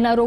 NRO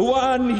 1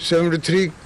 73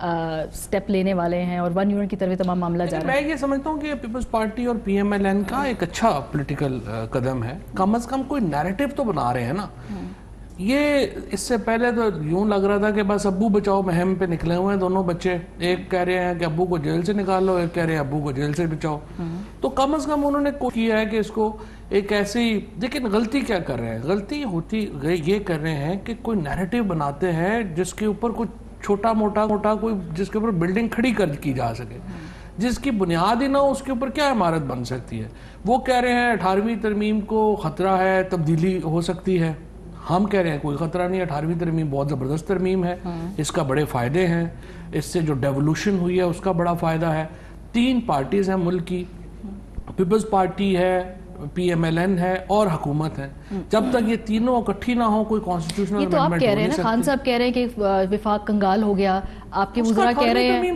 step لینے والے ہیں اور ون یونٹ کی طرف تمام معاملہ جا رہا ہے؟ میں یہ سمجھتا ہوں کہ پیپلز پارٹی اور پی ایم ایل این کا ایک اچھا پولیٹیکل قدم ہے. کم از کم کوئی نیریٹو تو بنا رہے ہیں نا. یہ اس سے پہلے تو یوں لگ رہا تھا کہ بس ابو بچاؤ مہم پہ نکلے ہوئے ہیں دونوں بچے. ایک کہہ رہے ہیں کہ ابو کو جیل سے نکال لو, ایک کہہ رہے ہیں ابو کو جیل سے بچاؤ. تو کم از کم انہوں نے کیا ہے کہ اس کو ایک ایسی, لیکن غلطی کیا کر رہے ہیں, غلطی ہوتی یہ کر رہے ہیں کہ کوئی نیریٹو بناتے ہیں جس کے اوپر کچھ چھوٹا موٹا کوئی جس کے اوپر بلڈنگ کھڑی کی جا سکے, جس کی بنیاد ہی نہ ہو اس کے اوپر کیا عمارت بن سکتی ہے. وہ کہہ رہے ہیں 18ویں ترمیم کو خطرہ ہے, تبدیلی ہو سکتی ہے. ہم کہہ رہے ہیں کوئی خطرہ نہیں ہے, 18ویں ترمیم بہت زبردست ترمیم ہے, اس کا بڑے فائدے ہیں, اس سے جو ڈیولوشن ہوئی ہے اس کا بڑا فائدہ ہے. 3 پارٹیز ہیں ملک کی, پیپلز پارٹی ہے, پی ایم ایل این ہے اور حکومت ہے. جب تک یہ تینوں اکٹھی نہ ہو کوئی کانسٹیٹیوشنل یہ تو آپ کہہ رہے ہیں نا, خان صاحب کہہ رہے ہیں کہ وفاق کنگال ہو گیا, آپ کے وزراء کہہ رہے ہیں,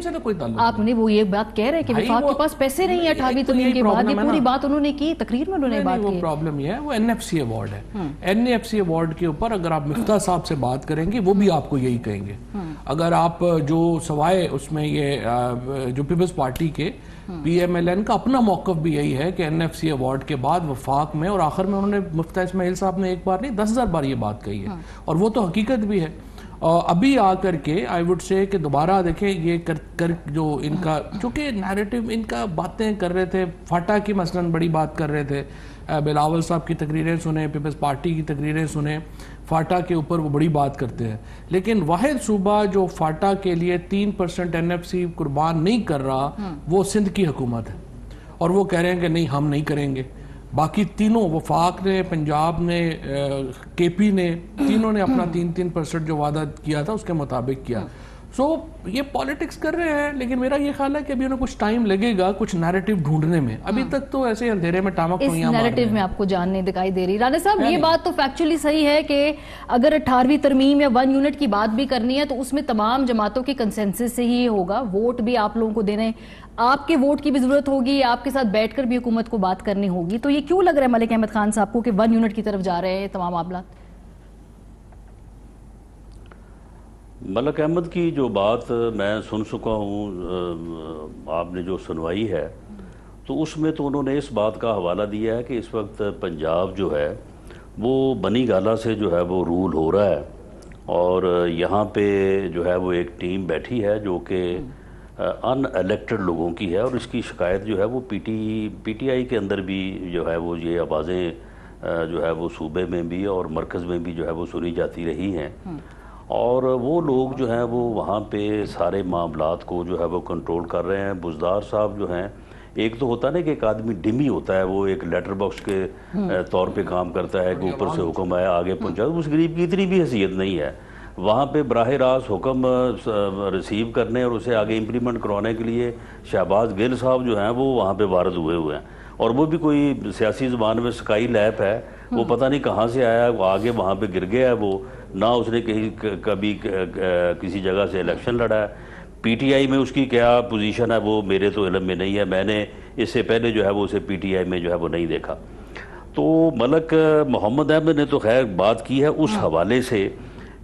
آپ نے وہ یہ بات کہہ رہے ہیں کہ وفاق کے پاس پیسے نہیں ہیں 18ویں ترمیم کے بعد. یہ پوری بات انہوں نے کی, تقریر میں انہوں نے بات کی. وہ پرابلم یہ ہے, وہ این ایف سی ایوارڈ ہے. این ایف سی ایوارڈ کے اوپر اگر آپ مفتاح صاحب سے بات کریں گے وہ بھی آپ کو یہی کہیں گے. اگر آپ جو سوائے اس میں یہ جو پیپلز پارٹی کے پی ایم ایل این کا اپنا موقف بھی یہی ہے کہ این ایف سی ایوارڈ کے بعد وفاق میں, اور آخر میں انہوں نے مفتاح اسماعیل صاحب نے ایک بار نہیں 10,000 بار یہ بات کہی ہے, اور وہ تو حقیقت بھی ہے. ابھی آ کر کے آئی وڈ سے کہ دوبارہ دیکھیں یہ کر جو ان کا, چونکہ نیریٹو ان کا باتیں کر رہے تھے, فاٹا کی مثلاً بڑی بات کر رہے تھے, بلاول صاحب کی تقریریں سنیں, پیپلز پارٹی کی تقریریں سنیں, فاٹا کے اوپر وہ بڑی بات کرتے ہیں. لیکن واحد صوبہ جو فاٹا کے لیے 3% این ایف سی قربان نہیں کر رہا وہ سندھ کی حکومت ہے, اور وہ کہہ رہے ہیں کہ نہیں ہم نہیں کریں گے. باقی تینوں, وفاق نے, پنجاب نے, کے پی نے, تینوں نے اپنا 3% جو وعدہ کیا تھا اس کے مطابق کیا. سو یہ پالیٹکس کر رہے ہیں, لیکن میرا یہ خیال ہے کہ ابھی انہیں کچھ ٹائم لگے گا کچھ نیریٹو ڈھونڈنے میں. ابھی تک تو ایسے اندھیرے میں ٹامک اس نیریٹو میں آپ کو جان نہیں دکھائی دے رہی. رانا صاحب یہ بات تو فیکچولی صحیح ہے کہ اگر 18ویں ترمیم یا 1 یونٹ کی بات بھی کرنی ہے تو اس میں تمام جماعتوں کے کنسنسس سے ہی ہوگا. ووٹ بھی آپ لوگوں کو دینے, آپ کے ووٹ کی بھی ضرورت ہوگی, آپ کے ساتھ بیٹھ کر بھی حکومت کو بات کرنی ہوگی. تو یہ کیوں لگ رہا ہے ملک احمد خان صاحب کو کہ 1 یونٹ کی طرف جا رہے ہیں تمام معاملات؟ ملک احمد کی جو بات میں سن چکا ہوں, آپ نے جو سنوائی ہے, تو اس میں تو انہوں نے اس بات کا حوالہ دیا ہے کہ اس وقت پنجاب جو ہے وہ بنی گالہ سے جو ہے وہ رول ہو رہا ہے, اور یہاں پہ جو ہے وہ ایک ٹیم بیٹھی ہے جو کہ ان الیکٹڈ لوگوں کی ہے, اور اس کی شکایت جو ہے وہ پی ٹی آئی کے اندر بھی جو ہے وہ یہ آوازیں جو ہے وہ صوبے میں بھی اور مرکز میں بھی جو ہے وہ سنی جاتی رہی ہیں. اور وہ لوگ جو ہیں وہ وہاں پہ سارے معاملات کو جو ہے وہ کنٹرول کر رہے ہیں. بزدار صاحب جو ہیں, ایک تو ہوتا ہے نا کہ ایک آدمی ڈمی ہوتا ہے, وہ ایک لیٹر باکس کے طور پہ کام کرتا ہے کہ اوپر سے حکم آیا آگے پہنچا. اس غریب کی اتنی بھی حیثیت نہیں ہے وہاں پہ براہ راست حکم ریسیو کرنے اور اسے آگے امپلیمنٹ کروانے کے لیے. شہباز گل صاحب جو ہیں وہ وہاں پہ وارد ہوئے ہیں, اور وہ بھی کوئی سیاسی زبان میں سکائی لیپ ہے, وہ پتہ نہیں کہاں سے آیا, وہ آگے وہاں پہ گر گیا ہے, وہ نہ اس نے کبھی کسی جگہ سے الیکشن لڑا ہے. پی ٹی آئی میں اس کی کیا پوزیشن ہے وہ میرے تو علم میں نہیں ہے, میں نے اس سے پہلے جو ہے وہ اسے پی ٹی آئی میں جو ہے وہ نہیں دیکھا. تو ملک محمد احمد نے تو خیر بات کی ہے اس حوالے سے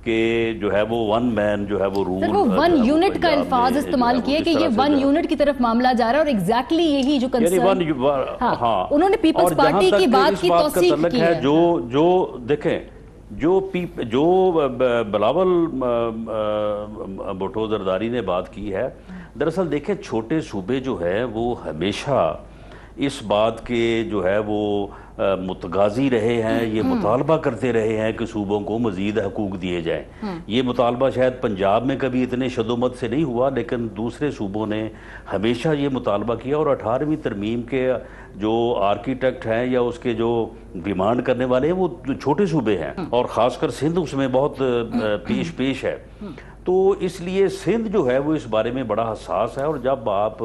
کہ جو ہے وہ 1 مین جو ہے وہ رول, سر وہ 1 یونٹ کا الفاظ استعمال کیے کہ یہ 1 یونٹ کی طرف معاملہ جا رہا ہے, اور ایگزیکٹلی یہی جو کنسرن انہوں نے پیپلز پارٹی کی بات کی توثیق کی ہے. جو دیکھیں جو بلاول بھٹو زرداری نے بات کی ہے, دراصل دیکھیں چھوٹے صوبے جو ہے وہ ہمیشہ اس بات کے جو ہے وہ متغاضی رہے ہیں, یہ مطالبہ کرتے رہے ہیں کہ صوبوں کو مزید حقوق دیے جائیں. یہ مطالبہ شاید پنجاب میں کبھی اتنے شدومت سے نہیں ہوا, لیکن دوسرے صوبوں نے ہمیشہ یہ مطالبہ کیا, اور 18ویں ترمیم کے جو آرکیٹیکٹ ہیں یا اس کے جو ڈیمانڈ کرنے والے ہیں وہ چھوٹے صوبے ہیں, اور خاص کر سندھ اس میں بہت پیش ہے. تو اس لیے سندھ جو ہے وہ اس بارے میں بڑا حساس ہے, اور جب آپ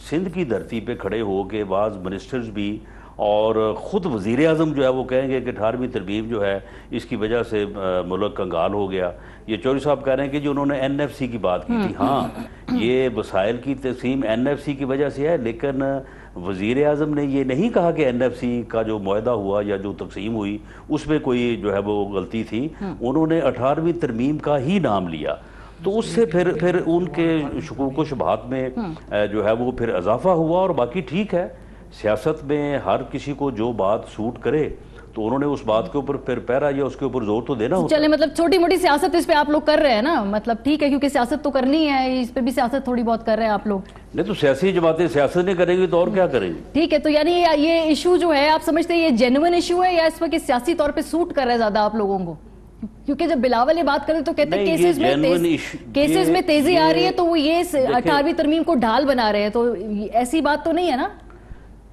سندھ کی دھرتی پہ کھڑے ہو کے بعض منسٹرز بھی اور خود وزیر اعظم جو ہے وہ کہیں گے کہ 18ویں ترمیم جو ہے اس کی وجہ سے ملک کنگال ہو گیا. یہ چوری صاحب کہہ رہے ہیں کہ جو انہوں نے این ایف سی کی بات کی تھی, ہاں یہ وسائل کی تقسیم این ایف سی کی وجہ سے ہے, لیکن وزیر اعظم نے یہ نہیں کہا کہ این ایف سی کا جو معاہدہ ہوا یا جو تقسیم ہوئی اس میں کوئی جو ہے وہ غلطی تھی. انہوں نے 18ویں ترمیم کا ہی نام لیا. تو اس سے پھر ان کے شکوک و شبہات میں جو ہے وہ پھر اضافہ ہوا. اور باقی ٹھیک ہے, سیاست میں ہر کسی کو جو بات سوٹ کرے تو انہوں نے اس بات کے اوپر پھر پیرا یا اس کے اوپر زور تو دینا ہوتا ہے. چلے مطلب چھوٹی موٹی سیاست اس پہ آپ لوگ کر رہے ہیں نا, مطلب ٹھیک ہے کیونکہ سیاست تو کرنی ہے, اس پہ بھی سیاست تھوڑی بہت کر رہے ہیں آپ لوگ. نہیں تو سیاسی جماعتیں سیاست نہیں کریں گی تو اور کیا کریں گی؟ ٹھیک ہے, تو یعنی یہ ایشو جو ہے آپ سمجھتے ہیں یہ جینوئن ایشو ہے یا اس وقت سیاسی طور پہ سوٹ کر رہا ہے زیادہ آپ لوگوں کو؟ کیونکہ جب بلاول یہ بات کریں تو کہتے ہیں کیسز میں تیزی آ رہی ہے تو وہ یہ 18ویں ترمیم کو ڈھال بنا رہے ہیں, تو ایسی بات تو نہیں ہے نا؟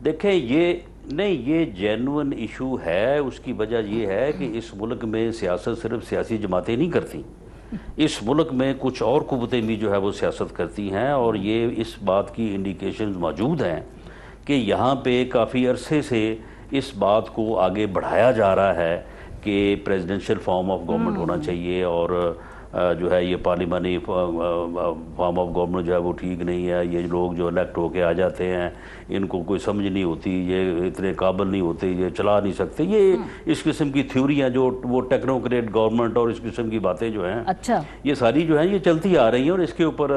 دیکھیں یہ جینوئن ایشو ہے. اس کی وجہ یہ ہے کہ اس ملک میں سیاست صرف سیاسی جماعتیں نہیں کرتی, اس ملک میں کچھ اور قوتیں بھی جو ہے وہ سیاست کرتی ہیں, اور یہ اس بات کی انڈیکیشنز موجود ہیں کہ یہاں پہ کافی عرصے سے اس بات کو آگے بڑھایا جا رہا ہے کہ پریزیڈنشل فارم آف گورنمنٹ ہونا چاہیے, اور جو ہے یہ پارلیمانی فارم آف گورنمنٹ جو ہے وہ ٹھیک نہیں ہے. یہ لوگ جو الیکٹ ہو کے آ جاتے ہیں ان کو کوئی سمجھ نہیں ہوتی, یہ اتنے قابل نہیں ہوتے, یہ چلا نہیں سکتے. یہ اس قسم کی تھیوریاں جو وہ ٹیکنوکریٹ گورنمنٹ اور اس قسم کی باتیں جو ہیں یہ ساری جو ہیں یہ چلتی آ رہی ہیں. اور اس کے اوپر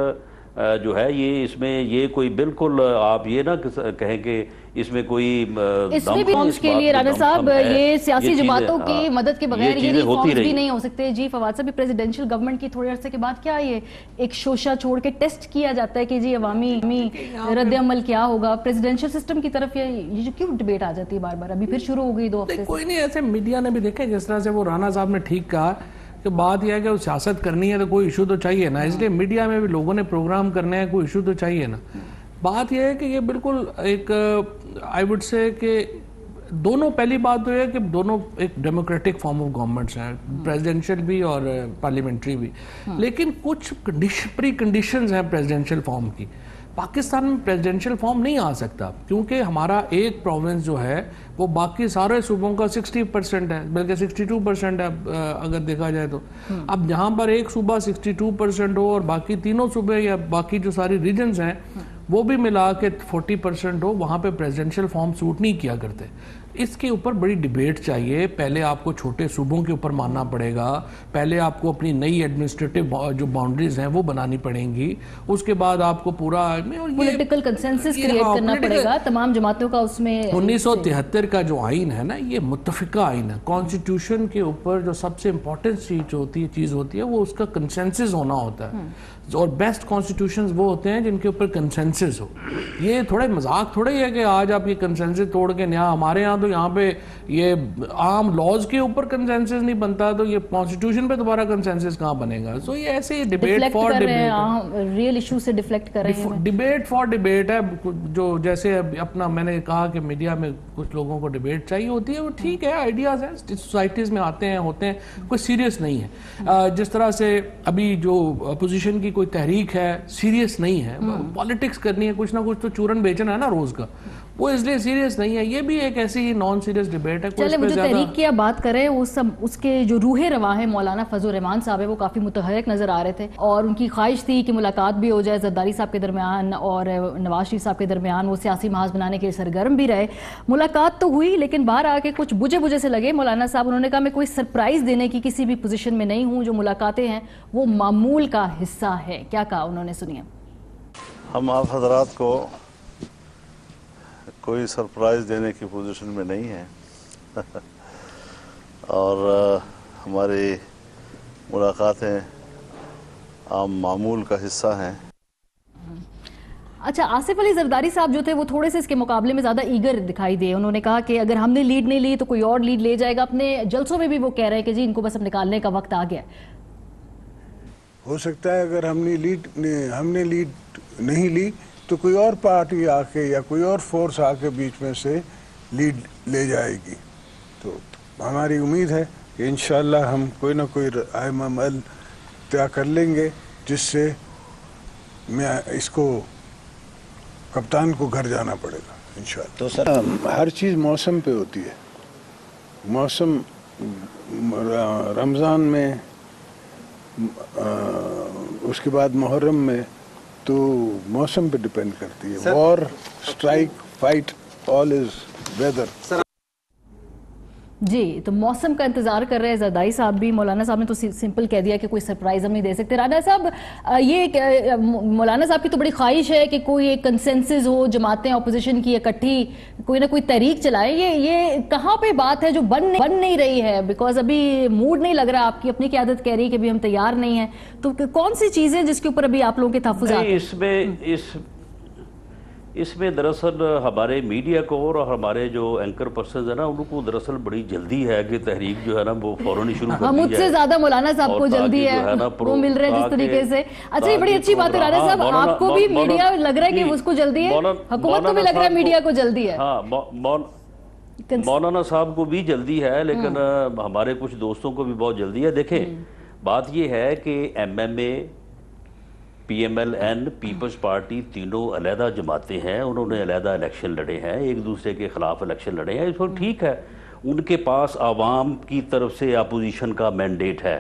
جو ہے یہ اس میں یہ کوئی بالکل آپ یہ نہ کہیں کہ اس میں کوئی اس میں بھی فارمز کے لیے رانا صاحب یہ سیاسی جماعتوں کی مدد کے بغیر یہ فارمز بھی نہیں ہو سکتے. جی فواد صاحب, پریزیڈنشل گورنمنٹ کی تھوڑے عرصے کے بعد کیا یہ ایک شوشہ چھوڑ کے ٹیسٹ کیا جاتا ہے کہ جی عوامی رد عمل کیا ہوگا پریزیڈنشل سسٹم کی طرف, یہ جو کیوں ڈیبیٹ آ جاتی ہے بار بار, ابھی پھر شروع ہو گئی 2 ہفتے سے؟ کوئی نہیں, ایسے میڈیا نے بھی دیکھا جس طرح سے وہ رانا صاحب نے ٹھیک کہا کہ بات یہ ہے کہ وہ سیاست کرنی ہے تو کوئی ایشو تو چاہیے نا, اس لیے میڈیا میں بھی لوگوں نے پروگرام کرنے ہیں, کوئی ایشو تو چاہیے نا. بات یہ ہے کہ یہ بالکل ایک آئی وڈ سے کہ دونوں, پہلی بات تو یہ ہے کہ دونوں ایک ڈیموکریٹک فارم آف گورنمنٹس ہیں, پریزیڈنشل بھی اور پارلیمنٹری بھی, لیکن کچھ پری کنڈیشنز ہیں پریزیڈنشل فارم کی. پاکستان میں پریزیڈنشل فارم نہیں آ سکتا کیونکہ ہمارا ایک پروونس جو ہے وہ باقی سارے صوبوں کا 60% ہے, بلکہ 62% ہے اگر دیکھا جائے تو. اب جہاں پر ایک صوبہ 62% ہو اور باقی تینوں صوبے یا باقی جو ساری ریجنز ہیں وہ بھی ملا کے 40% ہو, وہاں پہ پریزیڈنشل فارم سوٹ نہیں کیا کرتے. اس کے اوپر بڑی ڈیبیٹ چاہیے. پہلے آپ کو چھوٹے صوبوں کے اوپر ماننا پڑے گا, پہلے آپ کو اپنی نئی ایڈمنسٹریٹو جو باؤنڈریز ہیں وہ بنانی پڑیں گی, اس کے بعد آپ کو پورا پولیٹیکل کنسنسس کریٹ کرنا پڑے گا تمام جماعتوں کا. اس میں 1973 کا جو آئین ہے نا یہ متفقہ آئین ہے. کانسٹیٹیوشن کے اوپر جو سب سے امپورٹنٹ چیز ہوتی ہے وہ اس کا کنسنسس ہونا ہوتا ہے, اور بیسٹ کانسٹیٹیوشنز وہ ہوتے ہیں جن کے اوپر کنسنسس ہو. یہ تھوڑے مذاق تھوڑے ہے کہ آج آپ یہ کنسنسس توڑ کے نیا, ہمارے یہاں تو یہاں پہ یہ عام لاز کے اوپر کنسنسس نہیں بنتا تو یہ کانسٹیٹیوشن پہ دوبارہ کنسنسس کہاں بنے گا. سو یہ ایسے debate for debate, real issue سے ڈیفلیکٹ کر رہے ہیں, ڈیبیٹ فار ڈیبیٹ ہے. جو جیسے اپنا میں نے کہا کہ میڈیا میں کچھ لوگوں کو ڈیبیٹ چاہیے ہوتی ہے, وہ ٹھیک ہے, آئیڈیاز ہیں, سوسائٹیز میں آتے ہیں ہوتے ہیں, کوئی سیریس نہیں ہے. جس طرح سے ابھی جو اپوزیشن کی کوئی تحریک ہے سیریس نہیں ہے, پالیٹکس کرنی ہے, کچھ نہ کچھ تو چورن بیچنا ہے نا روز کا, وہ اس لیے سیریس نہیں ہے. یہ بھی ایک ایسی نان سیریس ڈیبیٹ ہے. چلے مجھے تحریک کی آپ بات کریں, اس کے جو روح رواں ہے مولانا فضل الرحمان صاحب ہے, وہ کافی متحرک نظر آ رہے تھے اور ان کی خواہش تھی کہ ملاقات بھی ہو جائے زرداری صاحب کے درمیان اور نواز شریف صاحب کے درمیان, وہ سیاسی محاذ بنانے کے سرگرم بھی رہے. ملاقات تو ہوئی لیکن باہر آ کے کچھ بجے سے لگے مولانا صاحب. انہوں نے کہا میں کوئی سرپرائز دینے کی کسی بھی پوزیشن میں نہیں ہوں, جو ملاقاتیں ہیں وہ معمول کا حصہ ہے. کیا کہا انہوں نے, سنیے. ہم آپ حضرات کو کوئی سرپرائز دینے کی پوزیشن میں نہیں ہیں اور ہماری ملاقاتیں عام معمول کا حصہ ہیں. اچھا, آصف علی زرداری صاحب جو تھے وہ تھوڑے سے اس کے مقابلے میں زیادہ ایگر دکھائی دے. انہوں نے کہا کہ اگر ہم نے لیڈ نہیں لی تو کوئی اور لیڈ لے جائے گا. اپنے جلسوں میں بھی وہ کہہ رہے ہیں کہ جی ان کو بس اب نکالنے کا وقت آ گیا. ہو سکتا ہے اگر ہم نے لیڈ نہیں لی تو کوئی اور پارٹی آ کے یا کوئی اور فورس آ کے بیچ میں سے لیڈ لے جائے گی. تو ہماری امید ہے کہ انشاءاللہ ہم کوئی نہ کوئی عمل طے کر لیں گے جس سے میں اس کو کپتان کو گھر جانا پڑے گا انشاءاللہ. تو سر ہر چیز موسم پہ ہوتی ہے. موسم رمضان میں, اس کے بعد محرم میں, تو موسم پہ ڈیپینڈ کرتی ہے. War, strike, fight, all is weather. جی تو موسم کا انتظار کر رہے ہیں زرداری صاحب بھی. مولانا صاحب نے تو سمپل کہہ دیا کہ کوئی سرپرائز ہم نہیں دے سکتے. رانا صاحب یہ مولانا صاحب کی تو بڑی خواہش ہے کہ کوئی ایک کنسنسس ہو, جماعتیں اپوزیشن کی اکٹھی کوئی نہ کوئی تحریک چلائیں. یہ کہاں پہ بات ہے جو بن نہیں رہی ہے؟ بیکاز ابھی موڈ نہیں لگ رہا, آپ کی اپنی قیادت کہہ رہی ہے کہ ابھی ہم تیار نہیں ہیں. تو کون سی چیزیں جس کے اوپر ابھی آپ لوگوں کے تحفظات ہیں؟ اس میں دراصل ہمارے میڈیا کو اور ہمارے جو اینکر پرسنز ہیں نا, ان کو دراصل بڑی جلدی ہے کہ تحریک جو ہے نا وہ فوراً شروع کر دی جائے. مجھ سے زیادہ مولانا صاحب کو جلدی ہے, وہ مل رہے جس طریقے سے. اچھا یہ بڑی اچھی بات ہے رانا صاحب, آپ کو بھی میڈیا لگ رہا ہے کہ اس کو جلدی ہے, حکومت کو بھی لگ رہا ہے میڈیا کو جلدی ہے. ہاں مولانا صاحب کو بھی جلدی ہے, لیکن ہمارے کچھ دوستوں کو بھی بہت جلدی ہے. دیکھیں بات یہ ہے کہ M M A, P M L N, Peoples Party تینوں علیحدہ جماعتیں ہیں, انہوں نے علیحدہ الیکشن لڑے ہیں, ایک دوسرے کے خلاف الیکشن لڑے ہیں. اس وقت ٹھیک ہے, ان کے پاس عوام کی طرف سے اپوزیشن کا مینڈیٹ ہے.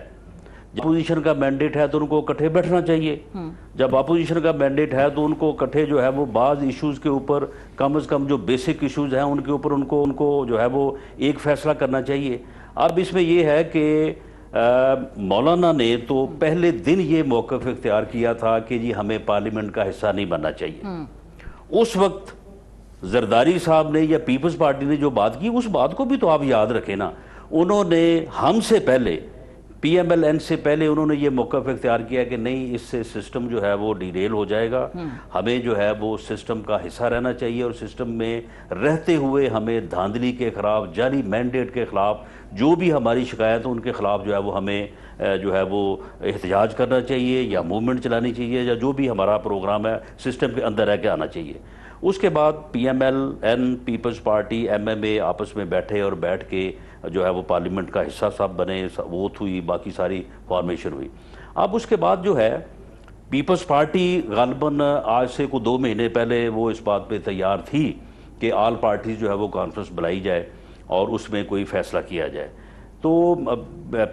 جب اپوزیشن کا مینڈیٹ ہے تو ان کو اکٹھے بیٹھنا چاہیے. جب اپوزیشن کا مینڈیٹ ہے تو ان کو اکٹھے جو ہے وہ بعض ایشوز کے اوپر, کم از کم جو بیسک ایشوز ہیں ان کے اوپر ان کو جو ہے وہ ایک فیصلہ کرنا چاہیے. اب اس میں یہ ہے کہ مولانا نے تو پہلے دن یہ موقف اختیار کیا تھا کہ جی ہمیں پارلیمنٹ کا حصہ نہیں بننا چاہیے. اس وقت زرداری صاحب نے یا پیپلز پارٹی نے جو بات کی, اس بات کو بھی تو آپ یاد رکھیں نا. انہوں نے ہم سے پہلے, پی ایم ایل این سے پہلے انہوں نے یہ موقف اختیار کیا کہ نہیں, اس سے سسٹم جو ہے وہ ڈیریل ہو جائے گا, ہمیں جو ہے وہ سسٹم کا حصہ رہنا چاہیے, اور سسٹم میں رہتے ہوئے ہمیں دھاندلی کے خلاف, جعلی مینڈیٹ کے خلاف جو بھی ہماری شکایت ان کے خلاف جو ہے وہ ہمیں جو ہے وہ احتجاج کرنا چاہیے یا موومنٹ چلانی چاہیے, یا جو بھی ہمارا پروگرام ہے سسٹم کے اندر رہ کے آنا چاہیے. اس کے بعد P M L N, Peoples Party, M M A آپس میں بیٹھے اور بیٹھ کے جو ہے وہ پارلیمنٹ کا حصہ سب بنے, ووٹ ہوئی, باقی ساری فارمیشن ہوئی. اب اس کے بعد جو ہے پیپلز پارٹی غالباً آج سے کوئی 2 مہینے پہلے وہ اس بات پہ تیار تھی کہ آل پارٹیز جو ہے وہ کانفرنس بلائی جائے اور اس میں کوئی فیصلہ کیا جائے. تو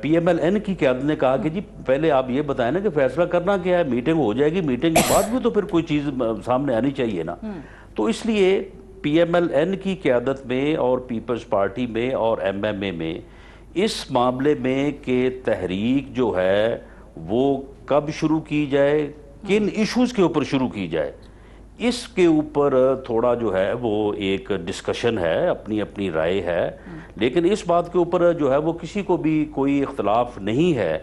پی ایم ایل این کی قیادت نے کہا کہ جی پہلے آپ یہ بتائیں نا کہ فیصلہ کرنا کیا ہے, میٹنگ ہو جائے گی, میٹنگ کے بعد بھی تو پھر کوئی چیز سامنے آنی چاہیے نا. تو اس لیے پی ایم ایل این کی قیادت میں اور پیپلز پارٹی میں اور ایم ایم اے میں اس معاملے میں کہ تحریک جو ہے وہ کب شروع کی جائے, کن ایشوز کے اوپر شروع کی جائے, اس کے اوپر تھوڑا جو ہے وہ ایک ڈسکشن ہے, اپنی اپنی رائے ہے. لیکن اس بات کے اوپر جو ہے وہ کسی کو بھی کوئی اختلاف نہیں ہے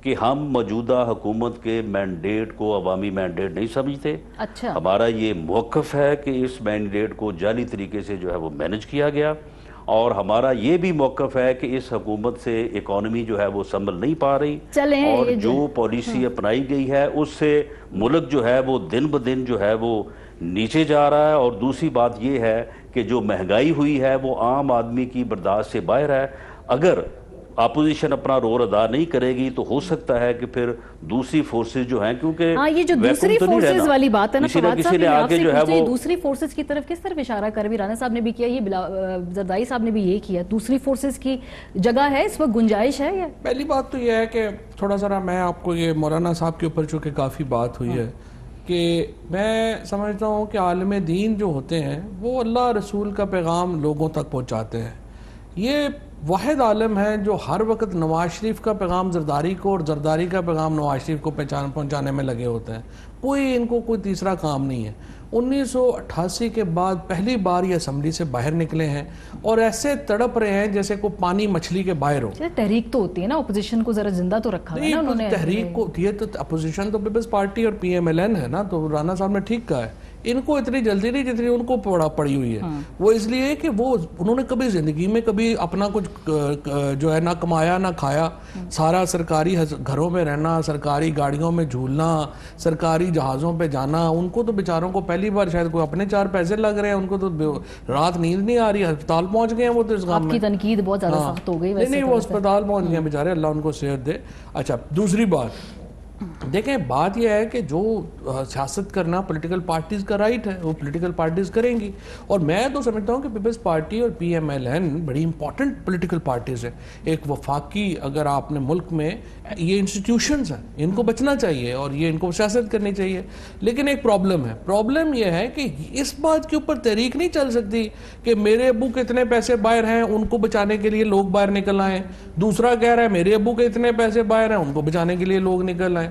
کہ ہم موجودہ حکومت کے مینڈیٹ کو عوامی مینڈیٹ نہیں سمجھتے. اچھا. ہمارا یہ موقف ہے کہ اس مینڈیٹ کو جعلی طریقے سے جو ہے وہ مینج کیا گیا, اور ہمارا یہ بھی موقف ہے کہ اس حکومت سے اکانومی جو ہے وہ سنبھل نہیں پا رہی, اور جو پالیسی اپنائی گئی ہے اس سے ملک جو ہے وہ دن بدن جو ہے وہ نیچے جا رہا ہے. اور دوسری بات یہ ہے کہ جو مہنگائی ہوئی ہے وہ عام آدمی کی برداشت سے باہر ہے. اگر اپوزیشن اپنا رول ادا نہیں کرے گی تو ہو سکتا ہے کہ پھر دوسری فورسز جو ہیں, کیونکہ یہ جو دوسری فورسز والی بات ہے نا فواد صاحب, نے آگے جو ہے وہ دوسری فورسز کی طرف کس طرف اشارہ کر بھی رانا صاحب نے بھی کیا, یہ زرداری صاحب نے بھی یہ کیا, دوسری فورسز کی جگہ ہے اس وقت, گنجائش ہے. یہ پہلی بات تو یہ ہے کہ تھوڑا ذرا میں آپ کو, یہ مولانا صاحب کے اوپر چونکہ کافی بات ہوئی ہے, کہ میں سمجھتا ہوں کہ عالم دین جو ہوتے ہیں وہ اللہ رسول کا پیغام لوگوں تک پہنچاتے ہیں. یہ واحد عالم ہے جو ہر وقت نواز شریف کا پیغام زرداری کو اور زرداری کا پیغام نواز شریف کو پہنچانے میں لگے ہوتے ہیں. ان کو کوئی تیسرا کام نہیں ہے. 1988 کے بعد پہلی بار یہ اسمبلی سے باہر نکلے ہیں اور ایسے تڑپ رہے ہیں جیسے کوئی پانی مچھلی کے باہر ہو. تحریک تو ہوتی ہے نا, اپوزیشن کو ذرا زندہ تو رکھا ہے نا انہوں نے. تحریک کو یہ تو اپوزیشن تو پیپلز پارٹی اور پی ایم ایل این ہے نا, تو رانا صاحب نے ٹھیک کہا ہے, ان کو اتنی جلدی نہیں جتنی ان کو پڑی ہوئی ہے. وہ اس لیے کہ وہ انہوں نے کبھی زندگی میں کبھی اپنا کچھ جو ہے نہ کمایا نہ کھایا, سارا سرکاری گھروں میں رہنا, سرکاری گاڑیوں میں جھولنا, سرکاری جہازوں پہ جانا. ان کو تو بیچاروں کو پہلی بار شاید کوئی اپنے 4 پیسے لگ رہے ہیں, ان کو تو رات نیند نہیں آ رہی, ہسپتال پہنچ گئے ہیں وہ تو اس غم میں. آپ کی تنقید بہت زیادہ سخت ہو گئی. نہیں وہ ہسپتال پہنچ گئے ہیں بیچارے, اللہ ان کو صحت دے. اچھا دوسری بات, دیکھیں بات یہ ہے کہ جو سیاست کرنا پولیٹیکل پارٹیز کا رائٹ ہے، وہ پولیٹیکل پارٹیز کریں گی، اور میں تو سمجھتا ہوں کہ پیپلز پارٹی اور پی ایم ایل این بڑی امپورٹنٹ پولیٹیکل پارٹیز ہیں. ایک وفاقی اگر آپ نے ملک میں یہ انسٹیٹیوشنز ہیں، ان کو بچنا چاہیے اور یہ ان کو سیاست کرنی چاہیے. لیکن ایک پرابلم ہے، پرابلم یہ ہے کہ اس بات کے اوپر تحریک نہیں چل سکتی کہ میرے ابو کے اتنے پیسے باہر ہیں، ان کو بچانے کے لیے لوگ باہر نکل آئیں. دوسرا کہہ رہا ہے میرے ابو کے اتنے پیسے باہر ہیں، ان کو بچانے کے لیے لوگ نکل آئیں.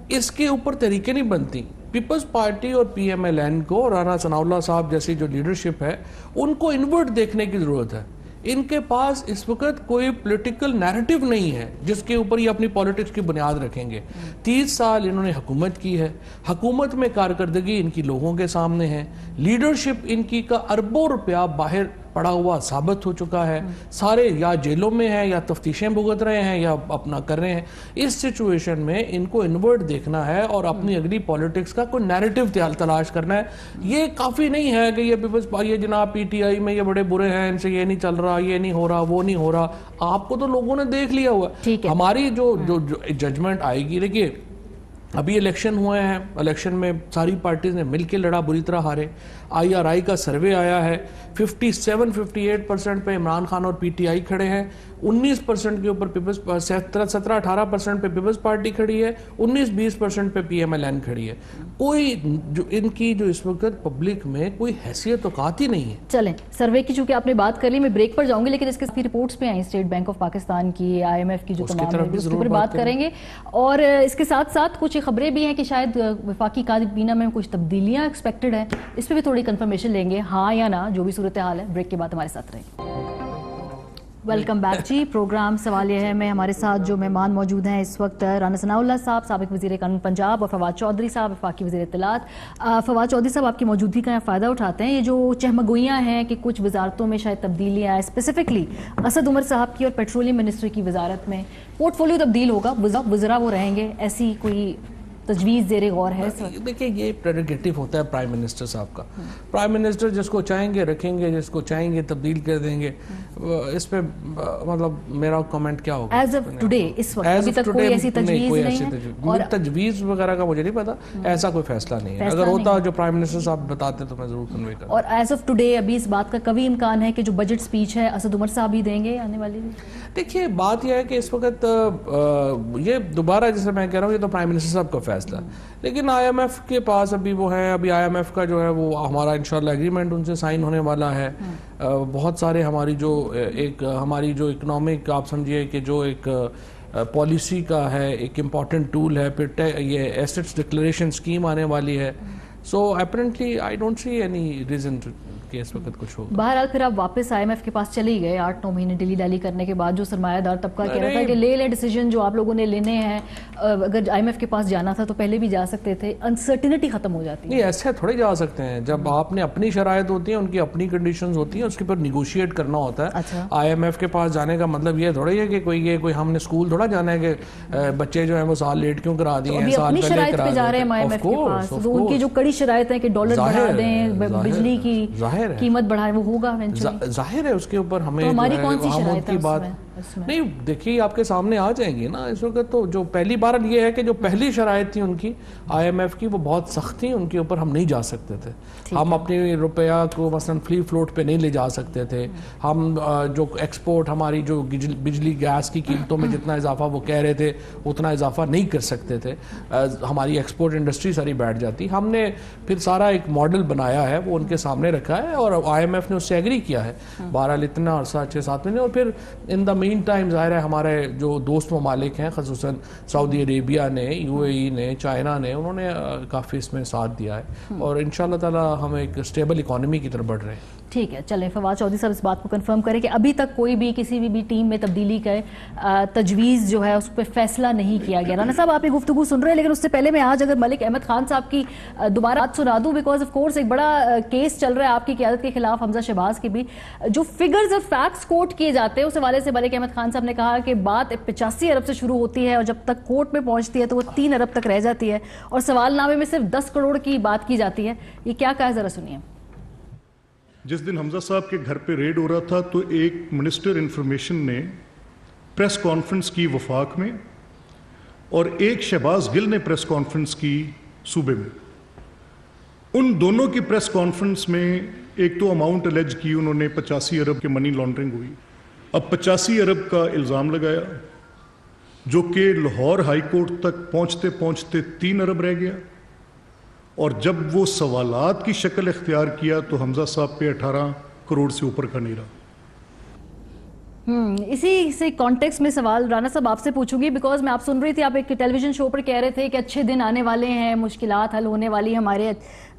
اس کے اوپر طریقے نہیں بنتی. پیپلز پارٹی اور پی ایم ایل این کو، رانا ثناء اللہ صاحب جیسی جو لیڈرشپ ہے، ان کو انورٹ دیکھنے کی ضرورت ہے. ان کے پاس اس وقت کوئی پولیٹیکل نیریٹو نہیں ہے جس کے اوپر یہ اپنی پالیٹکس کی بنیاد رکھیں گے. 30 سال انہوں نے حکومت کی ہے، حکومت میں کارکردگی ان کی لوگوں کے سامنے ہے، لیڈرشپ ان کی کا اربوں روپیہ باہر پڑا ہوا ثابت ہو چکا ہے. سارے یا جیلوں میں ہیں یا تفتیشیں بھگت رہے ہیں یا اپنا کر رہے ہیں. اس سچویشن میں ان کو انورٹ دیکھنا ہے اور اپنی اگلی پالیٹکس کا کوئی نیریٹو تلاش کرنا ہے. یہ کافی نہیں ہے کہ یہ پیپلز یہ جناب پی ٹی آئی میں یہ بڑے برے ہیں، ان سے یہ نہیں چل رہا، یہ نہیں ہو رہا، وہ نہیں ہو رہا. آپ کو تو لوگوں نے دیکھ لیا ہوا. ہماری جو ججمنٹ آئے گی، دیکھیے ابھی الیکشن ہوئے ہیں، الیکشن میں ساری پارٹیز نے مل کے لڑا، بری طرح ہارے. آئی آر آئی کا سروے آیا ہے، 57-58% پہ عمران خان اور پی ٹی آئی کھڑے ہیں، 19% کے اوپر پیپلز 17-18% پہ پیپلز پارٹی کھڑی ہے، 19-20% پہ پی ایم ایل این کھڑی ہے. کوئی جو ان کی جو اس وقت پبلک میں کوئی حیثیت اوقات ہی نہیں ہے. چلیں سروے کی چونکہ آپ نے بات کر لی، میں بریک پر جاؤں گی، لیکن اس کے رپورٹس پہ آئیں اسٹیٹ بینک آف پاکستان کی، آئی ایم ایف کی، جو تمام ہے اس پر بات کریں گے. اور اس کے ساتھ ساتھ کچھ خبریں بھی ہیں کہ شاید وفاقی کابینہ میں کچھ تبدیلیاں ایکسپیکٹڈ ہیں، اس پہ بھی تھوڑی کنفرمیشن لیں گے، ہاں یا نہ، جو بھی صورتحال ہے. بریک کے بعد ہمارے ساتھ رہیں. ویلکم بیک جی. پروگرام سوال یہ ہے میں، ہمارے ساتھ جو مہمان موجود ہیں اس وقت، رانا ثناء اللہ صاحب سابق وزیر قانون پنجاب، اور فواد چودھری صاحب وفاقی وزیر اطلاعات. فواد چودھری صاحب آپ کی موجودگی کا فائدہ اٹھاتے ہیں. یہ جو چہمگوئیاں ہیں کہ کچھ وزارتوں میں شاید تبدیلیاں ہیں، اسپیسیفکلی اسد عمر صاحب کی اور پیٹرولیم منسٹری کی وزارت میں پورٹ فولیو تبدیل ہوگا، وزراء وہ رہیں گے، ایسی کوئی تجویز زیر غور ہے؟ دیکھیے یہ پریروگیٹو ہوتا ہے پرائم منسٹر صاحب کا. پرائم منسٹر جس کو چاہیں گے رکھیں گے، جس کو چاہیں گے تبدیل کر دیں گے. اس پہ مطلب میرا کمنٹ کیا ہوگا؟ ایز آف ٹوڈے اس وقت ابھی تک کوئی ایسی تجویز نہیں ہے، اور تجویز وغیرہ کا مجھے نہیں پتا، ایسا کوئی فیصلہ نہیں ہے. اگر ہوتا جو پرائم منسٹر صاحب بتاتے تو میں ضرور کنوے کرتا. اور ایز آف ٹوڈے ابھی اس بات کا قوی امکان ہے کہ جو بجٹ سپیچ ہے اسد عمر صاحب ہی دیں گے آنے والی؟ دیکھیے بات یہ ہے کہ اس وقت یہ دوبارہ جیسے میں کہہ رہا ہوں یہ تو پرائم منسٹر صاحب کا فیصلہ ہے، لیکن آئی ایم ایف کے پاس ابھی وہ ہیں، ابھی آئی ایم ایف کا جو ہے وہ ہمارا انشاءاللہ ایگریمنٹ ان سے سائن ہونے والا ہے. بہت سارے ہماری جو اکنامک آپ سمجھیے کہ جو ایک پالیسی کا ہے ایک امپورٹنٹ ٹول ہے، پھر یہ ایسٹس ڈکلیریشن اسکیم آنے والی ہے. So apparently I don't see any reason کہ اس وقت کچھ ہوگا. بہرحال پھر آپ واپس آئی ایم ایف کے پاس چلے ہی گئے 8-9 مہینے ڈیلی کرنے کے بعد. جو سرمایہ دار طبقہ کہہ رہا تھا کہ لے ڈیسیجن جو آپ لوگوں نے لینے ہیں، اگر آئی ایم ایف کے پاس جانا تھا تو پہلے بھی جا سکتے تھے، انسرٹینٹی ختم ہو جاتی ہے. نہیں ایسے تھوڑے جا سکتے ہیں، جب آپ نے اپنی شرائط ہوتی ہیں، ان کی اپنی کنڈیشنز ہوتی ہیں، اس کے پر نیگوشیٹ کرنا ہوتا ہے. آئی ایم ایف کے پاس جانے کا مطلب یہ تھوڑا ہے کہ کوئی ہم نے اسکول تھوڑا جانا ہے کہ بچے جو ہیں وہ سال لیٹ کیوں کرا دیے ہیں، سال پہلے کرا جا رہے ہیں آئی ایم ایف کے پاس. ان کی جو کڑی شرائط ہے کہ ڈالر بڑھا دیں، بجلی کی قیمت بڑھائیں، وہ ہوگا ظاہر ہے. اس کے اوپر ہمیں ہم ان کی بات نہیں دیکھیے آپ کے سامنے آ جائیں گی نا. اس وقت تو جو پہلی بار یہ ہے کہ جو پہلی شرائط تھی ان کی آئی ایم ایف کی وہ بہت سخت تھی، ان کے اوپر ہم نہیں جا سکتے تھے. ہم اپنے روپیہ کو مثلا فری فلوٹ پہ نہیں لے جا سکتے تھے. ہم جو ایکسپورٹ ہماری جو بجلی گیس کی قیمتوں میں جتنا اضافہ وہ کہہ رہے تھے اتنا اضافہ نہیں کر سکتے تھے. ہماری ایکسپورٹ انڈسٹری ساری بیٹھ جاتی. ہم نے پھر سارا ایک ماڈل بنایا ہے، وہ ان کے سامنے رکھا ہے اور آئی ایم ایف نے اس سے ایگری کیا ہے. بہرحال اتنا عرصہ 6-7 مہینے. اور پھر ان دا مین ٹائم ظاہر ہے ہمارے جو دوست ممالک ہیں، خصوصاً سعودی عربیہ نے، یو اے ای نے، چائنا نے، انہوں نے کافی اس میں ساتھ دیا ہے اور انشاءاللہ تعالی ہم ایک اسٹیبل اکانومی کی طرف بڑھ رہے ہیں. ٹھیک ہے. چلیں فواد چودھری صاحب اس بات کو کنفرم کریں کہ ابھی تک کوئی بھی کسی بھی ٹیم میں تبدیلی کا تجویز جو ہے اس پہ فیصلہ نہیں کیا گیا. رانا صاحب آپ یہ گفتگو سن رہے ہیں، لیکن اس سے پہلے میں آج اگر ملک احمد خان صاحب کی دوبارہ بات سنا دوں، بیکاز آف کورس ایک بڑا کیس چل رہا ہے آپ کی قیادت کے خلاف، حمزہ شہباز کی بھی. جو فگرز اور فیکٹس کوٹ کیے جاتے ہیں اس حوالے سے ملک احمد خان صاحب نے کہا کہ بات 85 ارب سے شروع ہوتی ہے اور جب تک کورٹ میں پہنچتی ہے تو وہ 3 ارب تک رہ جاتی ہے، اور سوال نامے میں صرف 10 کروڑ کی بات کی جاتی ہے. یہ کیا کہا ہے ذرا سنیے. جس دن حمزہ صاحب کے گھر پہ ریڈ ہو رہا تھا تو ایک منسٹر انفارمیشن نے پریس کانفرنس کی وفاق میں اور ایک شہباز گل نے پریس کانفرنس کی صوبے میں. ان دونوں کی پریس کانفرنس میں ایک تو اماؤنٹ الیج کی انہوں نے 85 ارب کے منی لانڈرنگ ہوئی. اب 85 ارب کا الزام لگایا جو کہ لاہور ہائی کورٹ تک پہنچتے پہنچتے 3 ارب رہ گیا, اور جب وہ سوالات کی شکل اختیار کیا تو حمزہ صاحب پہ 18 کروڑ سے اوپر کا نہیں رہا. اسی سے کانٹیکس میں سوال رانا صاحب آپ سے پوچھوں گی, بیکاز میں آپ سن رہی تھی, آپ ایک ٹیلی ویژن شو پر کہہ رہے تھے کہ اچھے دن آنے والے ہیں, مشکلات حل ہونے والی, ہمارے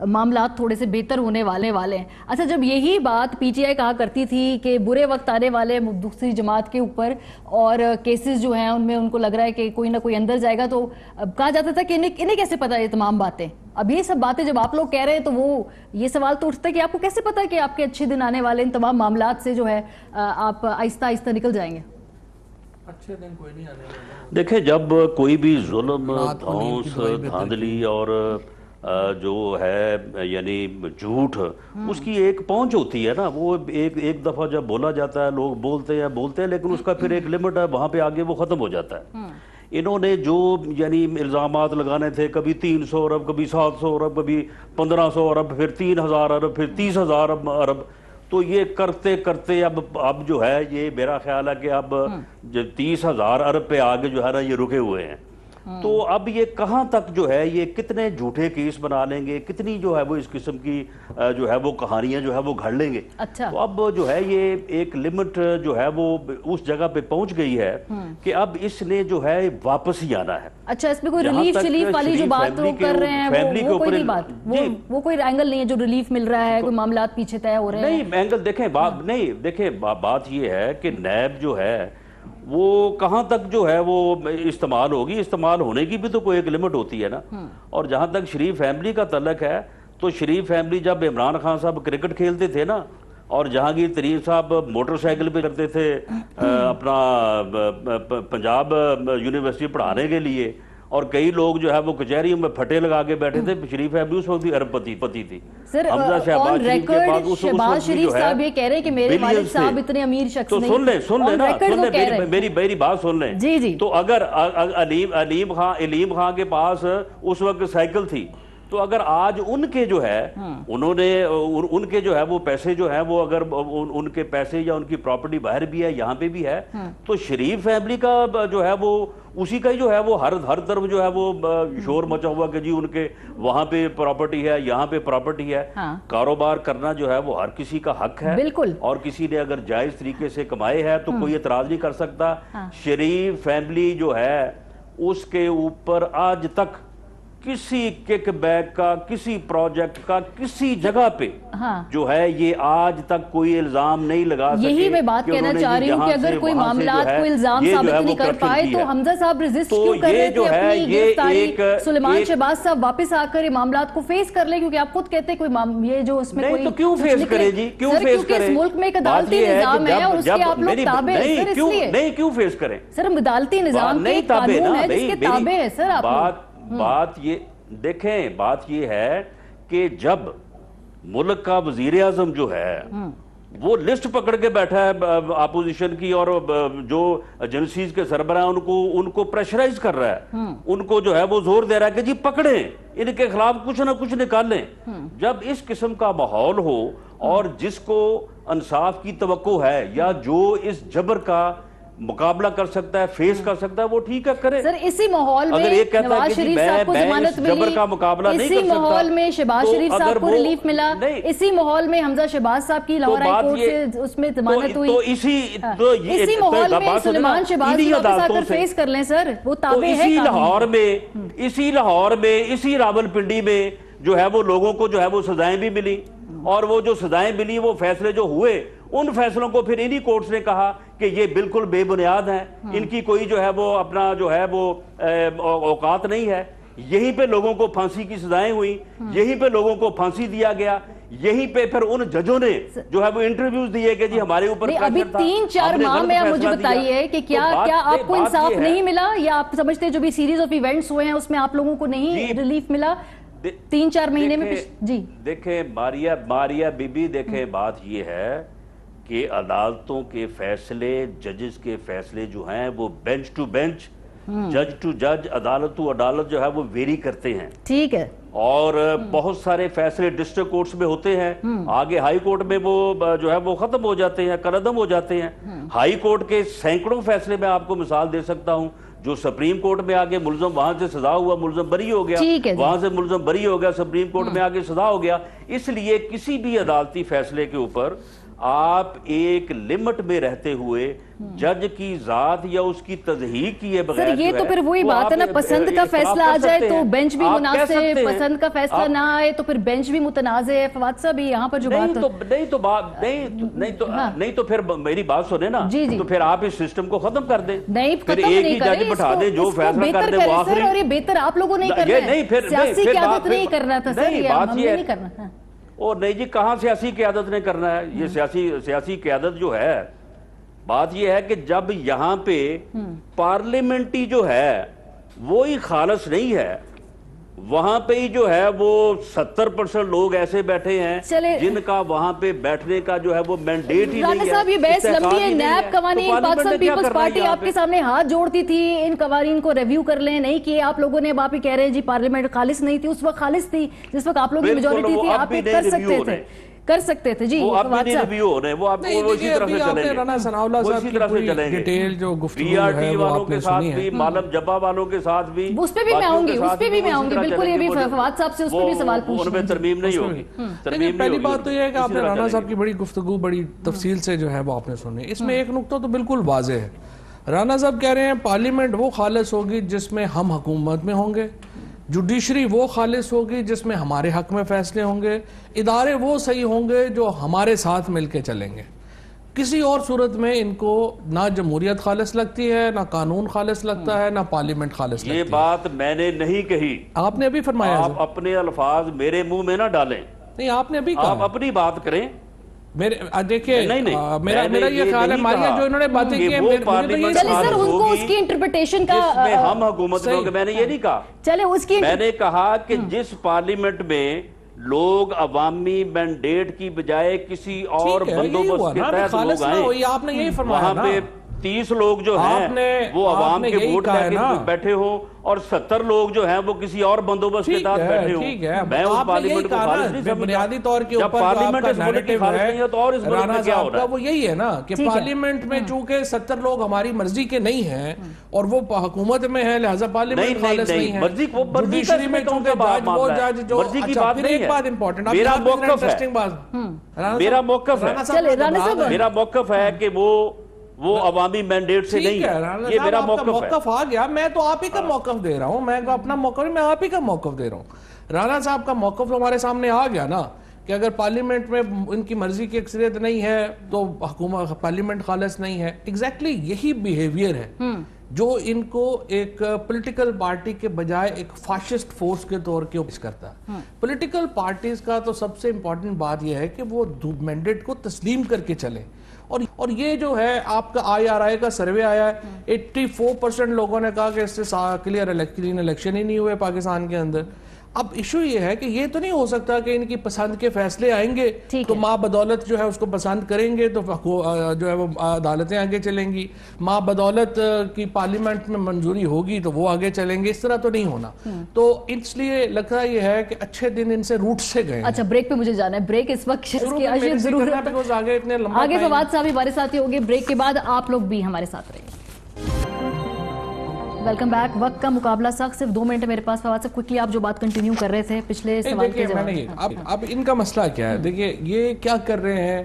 معاملات تھوڑے سے بہتر ہونے والے ہیں. اچھا, جب یہی بات پی ٹی آئی کہا کرتی تھی کہ برے وقت آنے والے دوسری جماعت کے اوپر اور کیسز جو ہیں ان میں ان کو لگ رہا ہے کہ کوئی نہ کوئی اندر جائے گا, تو کہا جاتا تھا کہ انہیں کیسے پتا یہ تمام باتیں. اب یہ سب باتیں جب آپ لوگ کہہ رہے ہیں تو وہ یہ سوال تو اٹھتا ہے کہ آپ کو کیسے پتا کہ آپ کے اچھے دن آنے والے ان تمام معاملات سے جو ہے آپ آہستہ آہستہ نکل جائیں گے؟ اچھے دن کوئی نہیں آنے والا. دیکھیں, جب کوئی بھی ظلم, دھونس, دھاندلی اور جو ہے یعنی جھوٹ, اس کی ایک پہنچ ہوتی ہے نا. وہ ایک دفعہ جب بولا جاتا ہے لوگ بولتے ہیں لیکن اس کا پھر ایک لمٹ ہے, وہاں پہ آگے وہ ختم ہو جاتا ہے. انہوں نے جو یعنی الزامات لگانے تھے, کبھی 300 ارب, کبھی 700 ارب, کبھی 1500 ارب, پھر 3000 ارب, پھر 30,000 ارب, تو یہ کرتے کرتے اب جو ہے یہ میرا خیال ہے کہ اب 30,000 ارب پہ آگے جو ہے نا یہ رکے ہوئے ہیں. تو اب یہ کہاں تک جو ہے یہ کتنے جھوٹے کیس بنا لیں گے, کتنی جو ہے وہ اس قسم کی جو ہے وہ کہانیاں جو ہے وہ گھڑ لیں گے. تو اب جو ہے یہ ایک لمٹ جو ہے وہ اس جگہ پہ پہنچ گئی ہے کہ اب اس نے جو ہے واپس ہی آنا ہے. اچھا, اس میں کوئی ریلیف شلیف والی جو بات وہ کر رہے ہیں وہ کوئی نہیں بات, وہ کوئی اینگل نہیں ہے جو ریلیف مل رہا ہے, کوئی معاملات پیچھے طے ہو رہے ہیں؟ نہیں اینگل دیکھیں, بات یہ ہے کہ نیب جو ہے وہ کہاں تک جو ہے وہ استعمال ہوگی. استعمال ہونے کی بھی تو کوئی ایک لمٹ ہوتی ہے نا. اور جہاں تک شریف فیملی کا تعلق ہے تو شریف فیملی جب عمران خان صاحب کرکٹ کھیلتے تھے نا, اور جہانگیر ترین صاحب موٹر سائیکل پہ کرتے تھے اپنا پنجاب یونیورسٹی پڑھانے کے لیے, اور کئی لوگ جو ہے وہ کچہریوں میں پھٹے لگا کے بیٹھے تھے, شریف فیملی اس وقت بھی ارب پتی تھی. سر آن ریکارڈ شہباز شریف صاحب یہ کہہ رہے ہیں کہ میرے والد صاحب اتنے امیر شخص نہیں. تو سن لیں نا, میری بات سن لیں. جی. تو اگر علیم خان کے پاس اس وقت سائیکل تھی, تو اگر آج ان کے جو ہے انہوں نے ان کے جو ہے وہ پیسے جو ہیں وہ اگر ان کے پیسے یا ان کی پراپرٹی باہر بھی ہے, یہاں پہ بھی ہے, تو شریف فیملی کا جو ہے وہ اسی کا ہی جو ہے وہ ہر طرف جو ہے وہ شور مچا ہوا کہ جی ان کے وہاں پہ پراپرٹی ہے, یہاں پہ پراپرٹی ہے. کاروبار کرنا جو ہے وہ ہر کسی کا حق ہے, اور کسی نے اگر جائز طریقے سے کمائے ہے تو کوئی اعتراض نہیں کر سکتا. شریف فیملی جو ہے اس کے اوپر آج تک کسی کک بیک کا, کسی پروجیکٹ کا, کسی جگہ پہ جو ہے یہ آج تک کوئی الزام نہیں لگا سکے. یہی میں بات کہنا چاہ رہی ہوں کہ اگر کوئی معاملات کوئی الزام ثابت نہیں کر پائے تو حمزہ صاحب ریزسٹ کیوں کر رہے تھے اپنی گرفتاری؟ سلیمان شہباز صاحب واپس آ کر یہ معاملات کو فیس کر لیں, کیونکہ آپ خود کہتے ہیں کوئی یہ جو اس میں کوئی, تو کیوں فیس کرے جی, کیوں فیس کرے؟ اس ملک میں ایک عدالتی نظام ہے اور اس کے آپ لوگ تابع ہیں سر, اس لیے نہیں کیوں فیس کریں سر؟ عدالتی نظام کے قانون ہے جس کے تابع ہے سر آپ. بات یہ دیکھیں, بات یہ ہے کہ جب ملک کا وزیر اعظم جو ہے وہ لسٹ پکڑ کے بیٹھا ہے اپوزیشن کی, اور جو ایجنسیز کے سربراہ ان کو پریشرائز کر رہا ہے, ان کو جو ہے وہ زور دے رہا ہے کہ جی پکڑیں, ان کے خلاف کچھ نہ کچھ نکالیں. جب اس قسم کا ماحول ہو اور جس کو انصاف کی توقع ہے یا جو اس جبر کا مقابلہ کر سکتا ہے, فیس کر سکتا ہے, وہ ٹھیک ہے کرے. سر اسی ماحول میں نواز شریف صاحب کو ضمانت ملی, اسی ماحول میں شہباز شریف صاحب کو ریلیف ملا, اسی ماحول میں حمزہ شہباز صاحب کی لاہور ہائی کورٹ سے اس میں ضمانت ہوئی, اسی ماحول میں سلیمان شہباز واپس آ کر فیس کر لیں سر, وہ تابع ہے. اسی لاہور میں اسی راولپنڈی میں جو ہے وہ لوگوں کو جو ہے وہ سزائیں بھی ملی, اور وہ جو سزائیں ملی وہ فیصلے جو ہوئے ان فیصلوں کو پھر انہی کورٹس نے کہا کہ یہ بالکل بے بنیاد ہیں, ان کی کوئی جو ہے وہ اپنا جو ہے وہ اوقات نہیں ہے. یہیں پہ لوگوں کو پھانسی کی سزائیں ہوئی, یہیں پہ لوگوں کو پھانسی دیا گیا, یہیں پہ پھر ان ججوں نے جو ہے وہ انٹرویوز دیے کہ جی ہمارے اوپر ابھی 3-4 ماہ میں آپ مجھے بتائیے کہ کیا آپ کو انصاف نہیں ملا, یا آپ سمجھتے ہیں جو بھی سیریز آف ایونٹس ہوئے ہیں اس میں آپ لوگوں کو نہیں ریلیف ملا 3-4 مہینے میں؟ جی دیکھیں ماریا بی بی, دیکھیں بات یہ ہے کہ عدالتوں کے فیصلے, ججز کے فیصلے جو ہیں وہ بینچ ٹو بینچ جج ٹو جج، عدالت ٹو عدالت جو ہے وہ ویری کرتے ہیں. ٹھیک ہے. اور بہت سارے فیصلے ڈسٹرکٹ کورٹس میں ہوتے ہیں، آگے ہائی کورٹ میں وہ جو ہے وہ ختم ہو جاتے ہیں، کالعدم ہو جاتے ہیں. ہائی کورٹ کے سینکڑوں فیصلے میں آپ کو مثال دے سکتا ہوں، جو سپریم کورٹ میں آگے ملزم وہاں سے سزا ہوا، ملزم بری ہو گیا، وہاں سے ملزم بری ہو گیا، سپریم کورٹ میں آگے سزا ہو گیا. اس لیے کسی بھی عدالتی فیصلے کے اوپر آپ ایک لمٹ میں رہتے ہوئے جج کی ذات یا اس کی تصحیح کیے بغیر، سر یہ تو پھر وہی بات ہے نا، پسند کا فیصلہ آ جائے تو بینچ بھی مناسب، پسند کا فیصلہ نہ آئے تو پھر بینچ بھی متنازع ہے. فواد صاحب یہاں پر جو بات نہیں تو پھر میری بات سنیں نا، تو پھر آپ اس سسٹم کو ختم کر دیں، نہیں پھر ایک ہی جج بٹھا دیں جو فیصلہ کر دے وہ آخری. اور یہ بہتر آپ لوگوں نہیں کر رہے ہیں، سیاسی قیادت نہیں کرنا تھا سر، یہ ہم نے نہیں کرنا. اور نہیں جی، کہاں سیاسی قیادت نے کرنا ہے یہ؟ سیاسی قیادت جو ہے، بات یہ ہے کہ جب یہاں پہ پارلیمنٹی جو ہے وہی خالص نہیں ہے، وہاں پہ ہی جو ہے وہ 70% لوگ ایسے بیٹھے ہیں جن کا وہاں پہ بیٹھنے کا جو ہے وہ مینڈیٹ ہی نہیں ہے. رانا صاحب یہ بحث لمبی ہے. نیب قوانین پاکستان پیپلز پارٹی آپ کے سامنے ہاتھ جوڑتی تھی ان قوانین کو ریویو کر لیں، نہیں کیے آپ لوگوں نے. اب آپ ہی کہہ رہے ہیں جی پارلیمنٹ خالص نہیں تھی، اس وقت خالص تھی جس وقت آپ لوگوں کی میجورٹی تھی، آپ یہ کر سکتے تھے. جی وہ اب بھی نہیں ریویو ہو رہے، وہ آپ کو اسی طرح سے چلیں گے، رانا ثناء اللہ صاحب کی پوری ڈیٹیل جو گفتگو ہے وہ آپ نے سنی ہے. معلم جبا والوں کے ساتھ بھی اس پہ بھی میں آؤں گی، بالکل. یہ بھی فواد صاحب سے اس پہ بھی سوال پوچھیں، ان میں ترمیم نہیں ہوگی. پہلی بات تو یہ ہے کہ آپ نے رانا صاحب کی بڑی گفتگو بڑی تفصیل سے جو ہے وہ آپ نے سنی. اس میں ایک نقطہ تو بالکل واضح ہے. رانا صاحب کہہ رہے ہیں پارلیمنٹ وہ خالص ہوگی جس میں ہم حکومت میں ہوں گے، جوڈیشری وہ خالص ہوگی جس میں ہمارے حق میں فیصلے ہوں گے، ادارے وہ صحیح ہوں گے جو ہمارے ساتھ مل کے چلیں گے. کسی اور صورت میں ان کو نہ جمہوریت خالص لگتی ہے، نہ قانون خالص لگتا ہے، نہ پارلیمنٹ خالص لگتی ہے. یہ بات میں نے نہیں کہی، آپ نے ابھی فرمایا. آپ اپنے الفاظ میرے منہ میں نہ ڈالیں. نہیں، آپ نے ابھی کہا، آپ اپنی بات کریں. دیکھیں میرا یہ خیال ہے ماریہ جو انہوں نے باتیں کی ہیں، ہم حکومت میں ہوں گے، میں نے یہ نہیں کہا. میں نے کہا کہ جس پارلیمنٹ میں لوگ عوامی مینڈیٹ کی بجائے کسی اور بندوبست کے تحت لوگ آئیں، وہاں پہ 30 لوگ جو ہیں وہ عوام کے ووٹ لے کے بیٹھے ہوں اور 70 لوگ جو ہیں وہ کسی اور بندوبست کے تحت بیٹھے ہوں. میں اس پارلیمنٹ کو خالص نہیں سمجھتا. بنیادی طور کے اوپر پارلیمنٹ اس ملک کی خالص نہیں ہے تو اور اس ملک میں کیا ہو رہا ہے؟ وہ یہی ہے نا کہ پارلیمنٹ میں چونکہ 70 لوگ ہماری مرضی کے نہیں ہیں اور وہ حکومت میں ہیں، لہذا پارلیمنٹ خالص نہیں ہے. جوڈیشری میں چونکہ جج وہ جج جو، اچھا پھر ایک بات امپورٹنٹ، میرا موقف ہے کہ وہ عوامی مینڈیٹ سے نہیں ہے. یہ میرا موقف آ گیا. میں تو آپ ہی کا موقف دے رہا ہوں، میں اپنا موقف نہیں، میں آپ ہی کا موقف دے رہا ہوں. رانا صاحب کا موقف ہمارے سامنے آ گیا نا کہ اگر پارلیمنٹ میں ان کی مرضی کی اکثریت نہیں ہے تو حکومت پارلیمنٹ خالص نہیں ہے. ایگزیکٹلی یہی بیہیویئر ہے جو ان کو ایک پولیٹیکل پارٹی کے بجائے ایک فاشسٹ فورس کے طور کے پیش کرتا ہے. پولیٹیکل پارٹیز کا تو سب سے امپورٹنٹ بات یہ ہے کہ وہ مینڈیٹ کو تسلیم کر کے چلیں. اور یہ جو ہے آپ کا IRI کا سروے آیا ہے، 84% لوگوں نے کہا کہ اس سے کلیئر الیکشن ہی نہیں ہوئے پاکستان کے اندر. اب ایشو یہ ہے کہ یہ تو نہیں ہو سکتا کہ ان کی پسند کے فیصلے آئیں گے تو ماں بدولت جو ہے اس کو پسند کریں گے تو جو ہے وہ عدالتیں آگے چلیں گی، ماں بدولت کی پارلیمنٹ میں منظوری ہوگی تو وہ آگے چلیں گے. اس طرح تو نہیں ہونا. تو اس لیے لگتا یہ ہے کہ اچھے دن ان سے روٹ سے گئے. اچھا بریک پہ مجھے جانا ہے، بریک اس وقت ضرورت ہے. آگے فواد صاحب ہمارے ساتھی ہوگے، بریک کے بعد آپ لوگ بھی ہمارے ساتھ رہیں. Welcome back. وقت کا مقابلہ سخت، صرف 2 منٹ میرے پاس. فواد صاحب کوئکلی آپ جو بات کنٹینیو کر رہے تھے پچھلے سوال کے جواب. اب ان کا مسئلہ کیا ہے؟ دیکھیے یہ کیا کر رہے ہیں،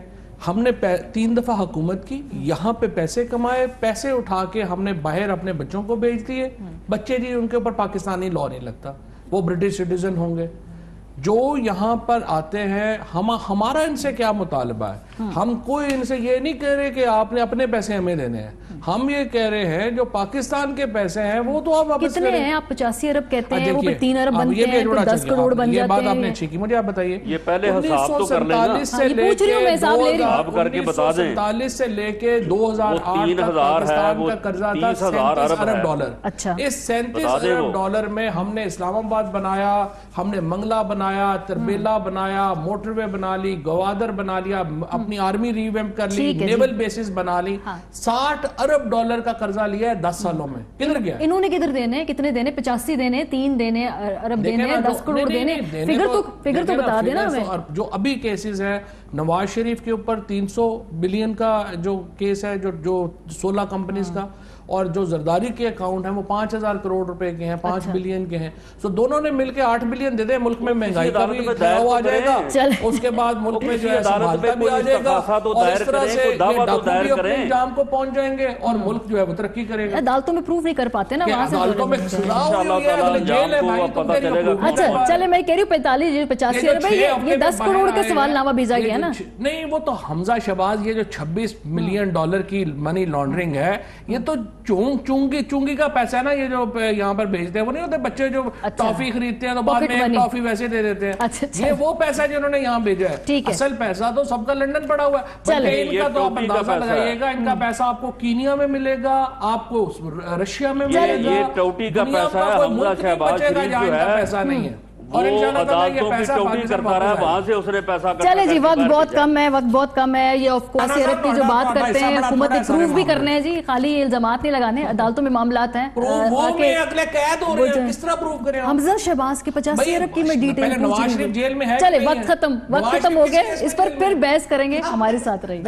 ہم نے 3 دفعہ حکومت کی، یہاں پہ پیسے کمائے، پیسے اٹھا کے ہم نے باہر اپنے بچوں کو بھیج دیے. بچے جی ان کے اوپر پاکستانی لا نہیں لگتا، وہ برٹش سٹیزن ہوں گے. جو یہاں پر آتے ہیں ہمارا ان سے کیا مطالبہ ہے؟ ہم کوئی ان سے یہ نہیں کہہ رہے کہ آپ نے اپنے پیسے ہمیں دینے ہیں. ہم یہ کہہ رہے ہیں جو پاکستان کے پیسے ہیں وہ تو آپ واپس کریں. کتنے ہیں؟ آپ 85 ارب کہتے ہیں، وہ پھر 3 ارب بنتے ہیں، پھر 10 کروڑ بن جاتے ہیں. یہ بات آپ نے اچھی کی. مجھے آپ بتائیے، یہ پہلے حساب تو کر لینا. 1947 سے لے کے 2008 تک پاکستان کا قرضہ تھا 37 ارب ڈالر. اس 37 ارب ڈالر میں ہم نے اسلام آباد بنایا، ہم نے منگلہ بنایا، تربیلا بنایا، موٹر وے بنا لی، گوادر بنا لیا، اپنی اپنی آرمی ریویمپ کر لی, نیول بیسز بنا لی, $60 ارب کا قرضہ لیا ہے 10 سالوں میں. کدھر گیا؟ انہوں نے کدھر دینے, کتنے دینے, 85 دینے, 3 دینے, ارب دینے, 10 کروڑ دینے, فگر تو بتا دینا ہمیں. جو ابھی کیسز ہیں نواز شریف کے اوپر 300 بلین کا جو کیس ہے, جو 16 کمپنیز کا, اور جو زرداری کے اکاؤنٹ ہیں وہ 5000 کروڑ روپے کے ہیں, 5 بلین کے ہیں. سو دونوں نے مل کے 8 بلین دے دیں, ملک میں مہنگائی کا بھی ٹھہراؤ آ جائے گا, اس کے بعد ملک میں جو ہے سنبھالتا بھی آ جائے گا, اور اس طرح سے یہ ڈاکو بھی اپنے انجام کو پہنچ جائیں گے اور ملک جو ہے وہ ترقی کرے گا. عدالتوں میں پروف نہیں کر پاتے نا, وہاں سے عدالتوں میں سزا ہوئی ہے, اگلے جیل ہے بھائی, تم کہہ رہی ہو. اچھا چلے میں کہہ رہی ہوں 85 ارب ہے, یہ 10 کروڑ کا سوال نامہ بھیجا گیا نا. نہیں وہ تو حمزہ شہباز, یہ جو $26 ملین کی منی لانڈرنگ ہے, یہ تو چونگی کا پیسہ ہے نا, یہ جو یہاں پر بھیجتے ہیں, وہ نہیں ہوتے بچے جو ٹافی خریدتے ہیں تو بعد میں ایک ٹافی ویسے دے دیتے ہیں, یہ وہ پیسہ جو انہوں نے یہاں بھیجا ہے. اصل پیسہ تو سب کا لنڈن پڑا ہوا ہے. ان کا تو آپ اندازہ لگائیے گا, ان کا پیسہ آپ کو کینیا میں ملے گا, آپ کو رشیا میں ملے گا, یہ ٹوٹی کا پیسہ ہے. حمزہ شہباز شریف جو ہے پیسہ نہیں ہے, اور عدالتوں کی ٹوٹی کرتا رہا, وہاں سے اس نے پیسہ. چلے جی وقت بہت کم ہے, یہ آف کورس ارب کی جو بات کرتے ہیں حکومت نے پروف بھی کرنے ہیں جی, خالی الزامات نہیں لگانے, عدالتوں میں معاملات ہیں. حمزہ شہباز کے 85 ارب کی میں ڈیٹیل, چلے وقت ختم ہو گئے, اس پر پھر بحث کریں گے, ہمارے ساتھ رہیے.